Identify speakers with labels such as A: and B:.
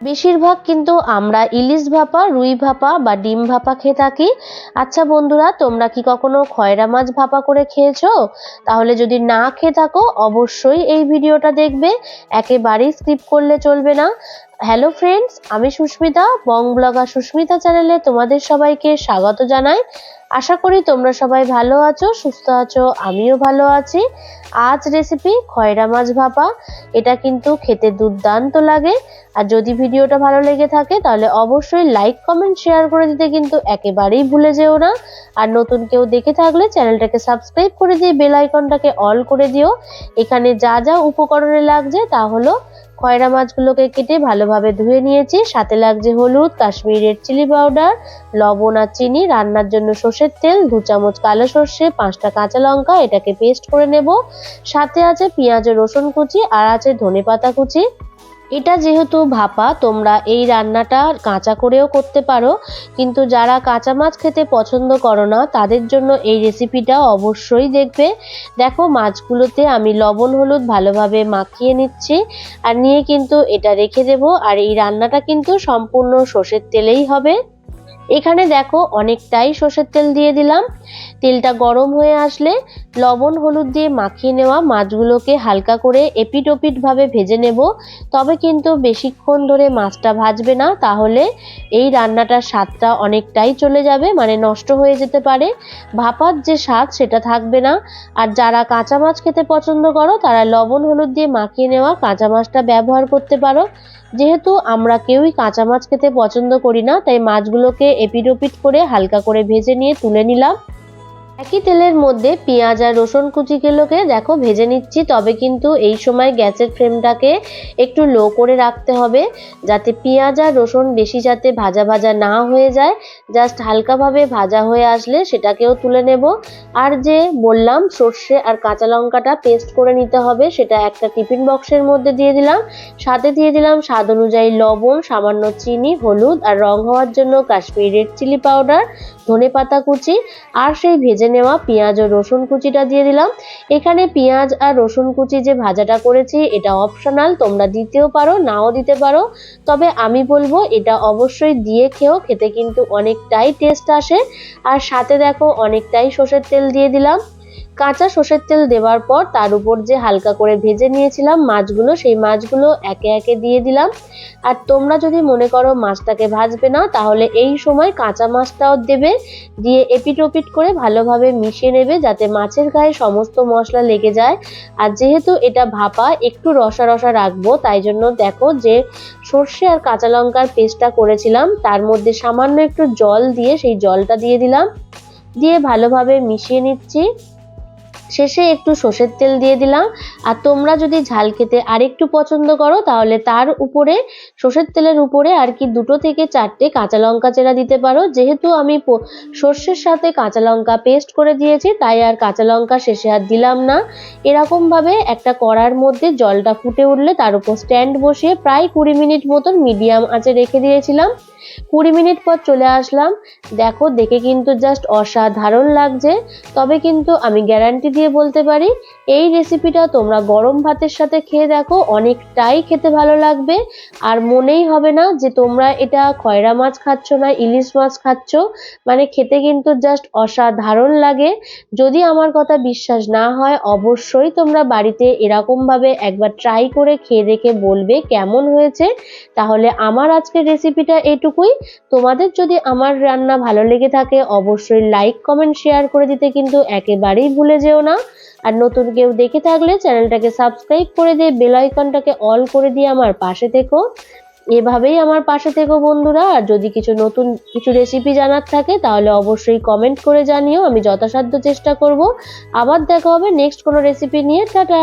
A: বেশিরভাগ কিন্তু আমরা ইলিশ ভাপা, রুই ভাপা বা ডিম ভাপা খেয়ে থাকি। আচ্ছা বন্ধুরা, তোমরা কি কখনো খয়রা মাছ ভাপা করে খেয়েছো? তাহলে যদি না খেয়ে থাকো অবশ্যই এই ভিডিওটা দেখবে, একেবারেই স্কিপ করলে চলবে না। হ্যালো ফ্রেন্ডস, আমি সুস্মিতা, বং ব্লগার সুস্মিতা চ্যানেলে তোমাদের সবাইকে স্বাগত জানাই। আশা করি তোমরা সবাই ভালো আছো, সুস্থ আছো, আমিও ভালো আছি। আজ রেসিপি খয়রা মাছ ভাপা। এটা কিন্তু খেতে দুর্দান্ত লাগে। আর যদি ভিডিওটা ভালো লেগে থাকে তাহলে অবশ্যই লাইক, কমেন্ট, শেয়ার করে দিতে কিন্তু একেবারেই ভুলে যেও না। আর নতুন কেউ দেখে থাকলে চ্যানেলটাকে সাবস্ক্রাইব করে দিয়ে বেল আইকনটাকে অল করে দিও। এখানে যা যা উপকরণে লাগছে তা হলো খয়রা মাছগুলোকে কেটে ভালোভাবে ধুয়ে নিয়েছি, সাথে লাগছে হলুদ, কাশ্মীরি রেড চিলি পাউডার, লবণ আর চিনি, রান্নার জন্য সর্ষের তেল, 2 চামচ কালো সর্ষে, 5টা কাঁচা লঙ্কা, এটাকে পেস্ট করে নেব। সাথে আছে পেঁয়াজ ও রসুন কুচি আর আছে ধনেপাতা কুচি। এটা যেহেতু ভাপা, তোমরা এই রান্নাটা কাঁচা করেও করতে পারো, কিন্তু যারা কাঁচা মাছ খেতে পছন্দ করো না তাদের জন্য এই রেসিপিটা অবশ্যই দেখবে। দেখো মাছগুলোতে আমি লবণ হলুদ ভালোভাবে মাখিয়ে নিচ্ছি আর নিয়ে কিন্তু এটা রেখে দেব। আর এই রান্নাটা কিন্তু সম্পূর্ণ সর্ষের তেলেই হবে। এখানে দেখো অনেকটাই সর্ষের তেল দিয়ে দিলাম। তেলটা গরম হয়ে আসলে লবণ হলুদ দিয়ে মাখিয়ে নেওয়া মাছগুলোকে হালকা করে এপিট ওপিট ভাবে ভেজে নেব। তবে কিন্তু বেশিক্ষণ ধরে মাছটা ভাজবে না, তাহলে এই রান্নাটার স্বাদটা অনেকটাই চলে যাবে, মানে নষ্ট হয়ে যেতে পারে। ভাপার যে স্বাদ সেটা থাকবে না। আর যারা কাঁচা মাছ খেতে পছন্দ করো তারা লবণ হলুদ দিয়ে মাখিয়ে নেওয়া কাঁচা মাছটা ব্যবহার করতে পারো। যেহেতু আমরা কেউই কাঁচা মাছ খেতে পছন্দ করি না, তাই মাছগুলোকে এপিট ওপিট করে হালকা করে ভেজে নিয়ে তুলে নিলাম। একই তেলের মধ্যে পেঁয়াজ আর রসুন কুচিগুলোকে দেখো ভেজে নিচ্ছি। তবে কিন্তু এই সময় গ্যাসের ফ্লেমটাকে একটু লো করে রাখতে হবে, যাতে পেঁয়াজ আর রসুন বেশি যাতে ভাজা ভাজা না হয়ে যায়। জাস্ট হালকাভাবে ভাজা হয়ে আসলে সেটাকেও তুলে নেব। আর যে বললাম সর্ষে আর কাঁচা লঙ্কাটা পেস্ট করে নিতে হবে, সেটা একটা টিফিন বক্সের মধ্যে দিয়ে দিলাম। সাথে দিয়ে দিলাম স্বাদ অনুযায়ী লবণ, সামান্য চিনি, হলুদ আর রং হওয়ার জন্য কাশ্মীরি রেড চিলি পাউডার, ধনেপাতা কুচি আর সেই ভেজে নেওয়া পেঁয়াজ ও রসুন কুচিটা দিয়ে দিলাম। এখানে পেঁয়াজ আর রসুন কুচি যে ভাজাটা করেছি এটা অপশনাল, তোমরা দিতেও পারো নাও দিতে পারো। তবে আমি বলবো এটা অবশ্যই দিয়ে খেতে কিন্তু অনেকটাই টেস্ট আসে। আর সাথে দেখো অনেকটাই সর্ষের তেল দিয়ে দিলাম। কাঁচা সর্ষের তেল দেওয়ার পর তার উপর যে হালকা করে ভেজে নিয়েছিলাম মাছগুলো, সেই মাছগুলো একে একে দিয়ে দিলাম। আর তোমরা যদি মনে করো মাছটাকে ভাজবে না, তাহলে এই সময় কাঁচা মাছটাও দেবে, দিয়ে এপিট ওপিট করে ভালোভাবে মিশিয়ে নেবে যাতে মাছের গায়ে সমস্ত মশলা লেগে যায়। আর যেহেতু এটা ভাপা একটু রসা রসা রাখবো, তাই জন্য দেখো যে সর্ষে আর কাঁচা লঙ্কার পেস্টটা করেছিলাম তার মধ্যে সামান্য একটু জল দিয়ে সেই জলটা দিয়ে দিলাম, দিয়ে ভালোভাবে মিশিয়ে নিচ্ছি। শেষে একটু সর্ষের তেল দিয়ে দিলাম। আর তোমরা যদি ঝাল খেতে আরেকটু পছন্দ করো তাহলে তার উপরে সর্ষের তেলের উপরে আর কি 2 থেকে 4টে কাঁচা লঙ্কা চেরা দিতে পারো। যেহেতু আমি সর্ষের সাথে কাঁচা লঙ্কা পেস্ট করে দিয়েছি, তাই আর কাঁচা লঙ্কা শেষে আর দিলাম না। এরকম ভাবে একটা কড়ার মধ্যে জলটা ফুটে উঠলে তার উপর স্ট্যান্ড বসিয়ে প্রায় 20 মিনিট মতন মিডিয়াম আঁচে রেখে দিয়েছিলাম। 20 মিনিট পর চলে আসলাম। দেখো দেখে কিন্তু জাস্ট অসাধারণ লাগছে। তবে কিন্তু আমি গ্যারান্টি দিয়ে বলতে পারি এই রেসিপিটা তোমরা গরম ভাতের সাথে খেয়ে দেখো, অনেকটাই খেতে ভালো লাগবে। আর মনেই হবে না যে তোমরা এটা খয়রা মাছ খাচ্ছ না ইলিশ মাছ খাচ্ছ। মানে খেতে কিন্তু জাস্ট অসাধারণ লাগে। যদি আমার কথা বিশ্বাস না হয় অবশ্যই তোমরা বাড়িতে এরকম ভাবে একবার ট্রাই করে খেয়ে দেখে বলবে কেমন হয়েছে। তাহলে আমার আজকের রেসিপিটা এটুকুই। তোমাদের যদি আমার রান্না ভালো লেগে থাকে অবশ্যই লাইক, কমেন্ট, শেয়ার করে দিতে কিন্তু একেবারেই ভুলে যেও না। আর নতুন কেউ দেখে থাকলে চ্যানেলটাকে সাবস্ক্রাইব করে দিয়ে বেল আইকনটাকে অল করে দিয়ে আমার পাশে থেকো। এভাবেই আমার পাশে থেকো বন্ধুরা। আর যদি নতুন কিছু রেসিপি জানার থাকে তাহলে অবশ্যই কমেন্ট করে জানিও, আমি যথাসাধ্য চেষ্টা করব। আবার দেখা হবে নেক্সট কোনো রেসিপি নিয়ে। টাটা।